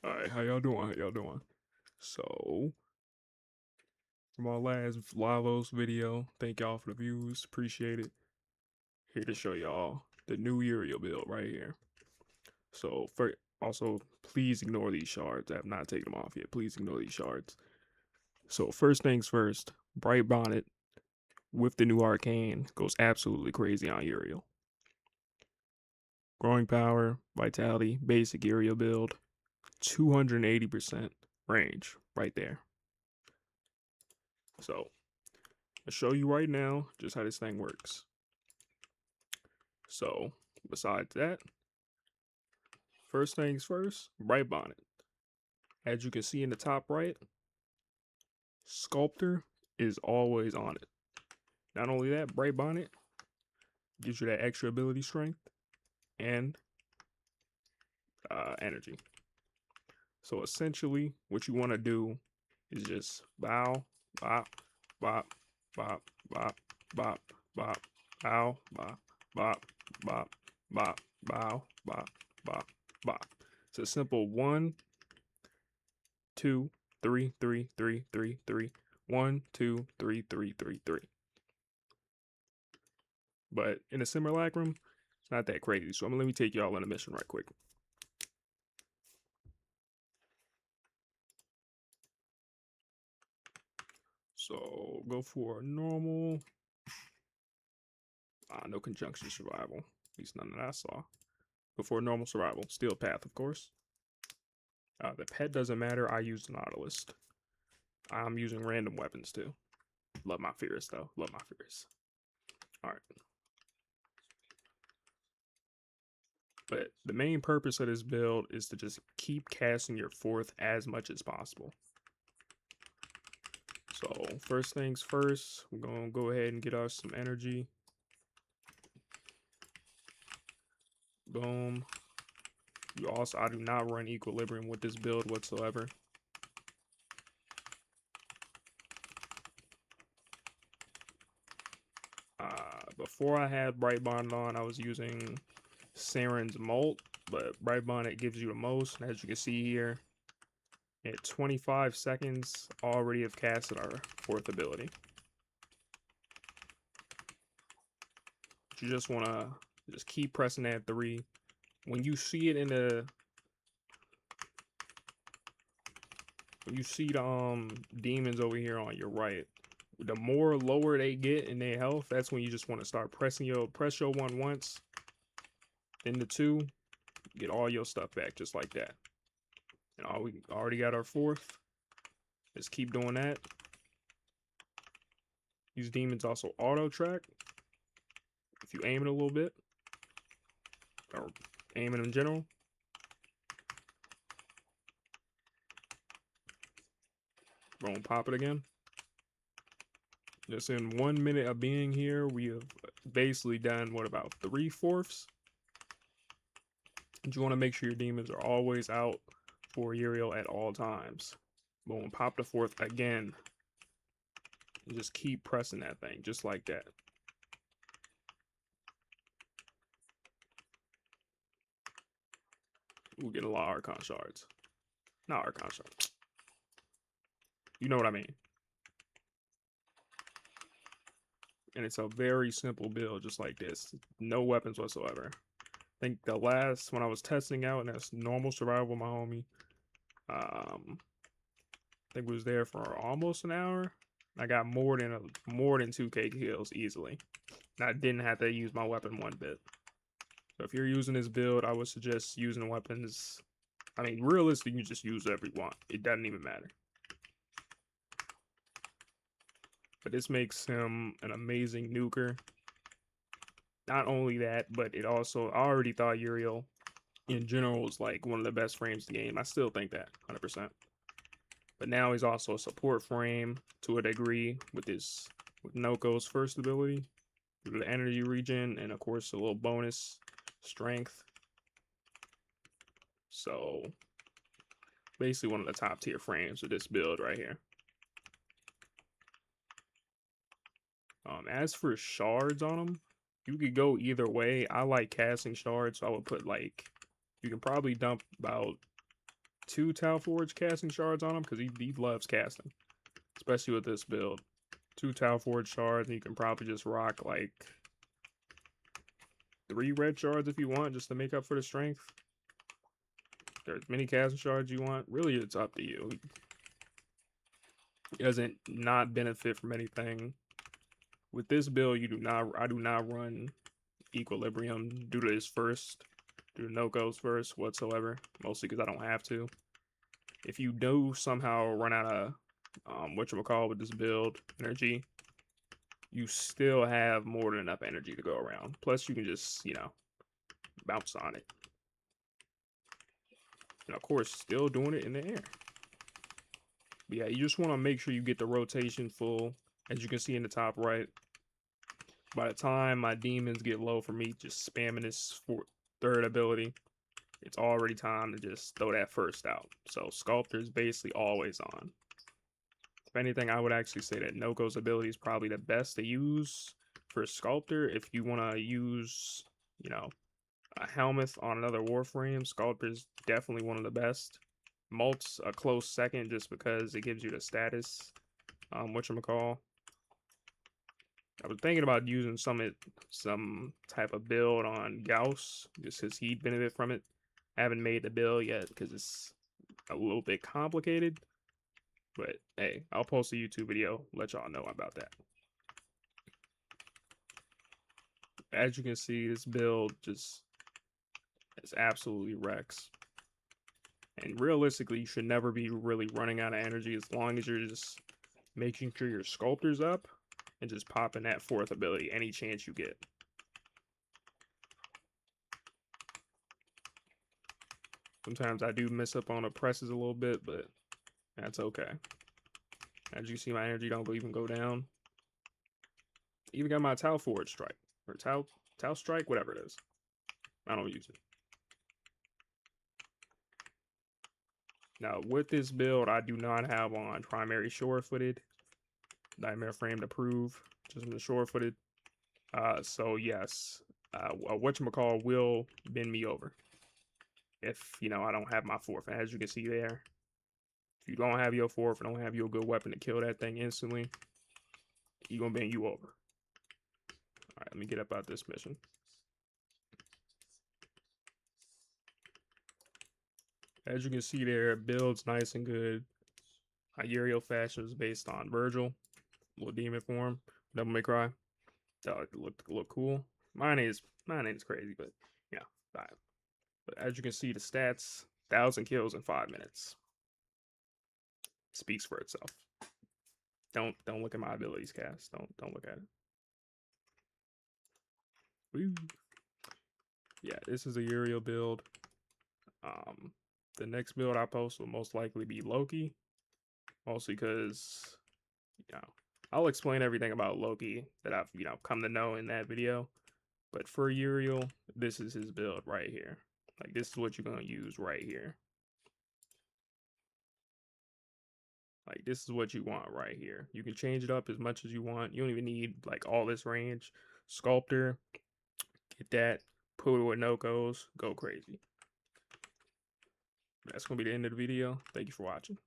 Alright, how y'all doing? How y'all doing? So, from our last Lavos video, thank y'all for the views. Appreciate it. Here to show y'all the new Uriel build right here. So, also, please ignore these shards. I have not taken them off yet. Please ignore these shards. So, first things first, Bright Bonnet with the new arcane goes absolutely crazy on Uriel. Growing power, vitality, basic Uriel build, 280% range right there. So, I'll show you right now just how this thing works. So, besides that, first things first, Bright Bonnet. As you can see in the top right, Sculptor is always on it. Not only that, Bright Bonnet gives you that extra ability strength and energy. So essentially, what you want to do is just bow, bop, bop, bop, bop, bop, bop, bow, bop, bop, bop, bop, bow, bop, bop, bop. It's a simple 1, 2, 3, 3, 3, 3, 3. 1, 2, 3, 3, 3, 3. But in a simulacrum, it's not that crazy. So let me take y'all on a mission right quick. So go for normal. No conjunction survival. At least none that I saw. Go for normal survival. Steel path, of course. The pet doesn't matter. I use Nautilus. I'm using random weapons too. Love my fears though. Love my fears. Alright. But the main purpose of this build is to just keep casting your fourth as much as possible. So first things first, we're gonna go ahead and get us some energy. Boom. I do not run equilibrium with this build whatsoever. Before I had Bright Bonnet on, I was using Saren's Molt, but Bright Bonnet gives you the most. And as you can see here, at 25 seconds, already have casted our fourth ability. You just want to just keep pressing that 3. When you see it in the demons over here on your right, the more lower they get in their health, that's when you just want to start press your 1 once, then the 2, get all your stuff back just like that. And we already got our fourth. Let's keep doing that. These demons also auto track if you aim it a little bit, or aim it in general. Gonna pop it again. Just in 1 minute of being here, we have basically done what, about 3/4. You want to make sure your demons are always out for Uriel at all times. Boom, pop the fourth again. And just keep pressing that thing, just like that. We'll get a lot of Archon shards. Not Archon shards. You know what I mean. And it's a very simple build, just like this. No weapons whatsoever. I think the last, when I was testing out, and that's normal survival, my homie, I think we was there for almost an hour. I got more than 2k kills easily. And I didn't have to use my weapon one bit. So if you're using this build, I would suggest using weapons. I mean, realistically, you just use whatever you want. It doesn't even matter. But this makes him an amazing nuker. Not only that, but it also, I already thought Uriel in general was like one of the best frames in the game. I still think that 100%. But now he's also a support frame to a degree with Noko's first ability, the energy regen, and of course a little bonus strength. So basically one of the top tier frames of this build right here. As for shards on them, you could go either way. I like casting shards, so I would put, like, you can probably dump about 2 Tau Forge casting shards on him because he loves casting, especially with this build. 2 Tau Forge shards, and you can probably just rock like 3 red shards if you want, just to make up for the strength. There's many casting shards you want. Really, it's up to you. It doesn't not benefit from anything. With this build, I do not run Equilibrium due to his first, due to no-goes first whatsoever. Mostly because I don't have to. If you do somehow run out of whatchamacallit with this build energy, you still have more than enough energy to go around. Plus, you can just, you know, bounce on it. And of course, still doing it in the air. But yeah, you just want to make sure you get the rotation full. As you can see in the top right, by the time my demons get low for me just spamming this third ability, it's already time to just throw that first out. So Sculptor is basically always on. If anything, I would actually say that No-Go's ability is probably the best to use for Sculptor. If you want to use, you know, a Helmuth on another Warframe, Sculptor is definitely one of the best. Mult's a close second just because it gives you the status. Whatchamacallit. I was thinking about using some type of build on Gauss, just because he'd benefit from it. I haven't made the build yet because it's a little bit complicated. But hey, I'll post a YouTube video, let y'all know about that. As you can see, this build just is absolutely wrecks. And realistically, you should never be really running out of energy as long as you're just making sure your Sculptor's up and just popping that fourth ability any chance you get. Sometimes I do mess up on the presses a little bit, but that's okay. As you see, my energy don't even go down. Even got my Tau Forge strike, or Tau strike, whatever it is. I don't use it. Now, with this build, I do not have on primary shore-footed. Nightmare Frame to prove, just from the shore-footed. So yes, whatchamacallit will bend me over if, you know, I don't have my fourth. As you can see there, if you don't have your fourth and don't have your good weapon to kill that thing instantly, he's gonna bend you over. All right, let me get up out this mission. As you can see there, build's nice and good. Uriel fashion is based on Virgil, little demon form, Devil May Cry. That look cool. Mine is crazy, but yeah. Right. But as you can see, the stats: 1,000 kills in 5 minutes. Speaks for itself. Don't look at my abilities, cast. Don't look at it. Woo. Yeah, this is a Uriel build. The next build I post will most likely be Loki, mostly because, you know, I'll explain everything about Loki that I've, you know, come to know in that video. But for Uriel, this is his build right here. Like, this is what you're gonna use right here. Like, this is what you want right here. You can change it up as much as you want. You don't even need like all this range. Sculptor, get that. Put it with no-goes, go crazy. That's gonna be the end of the video. Thank you for watching.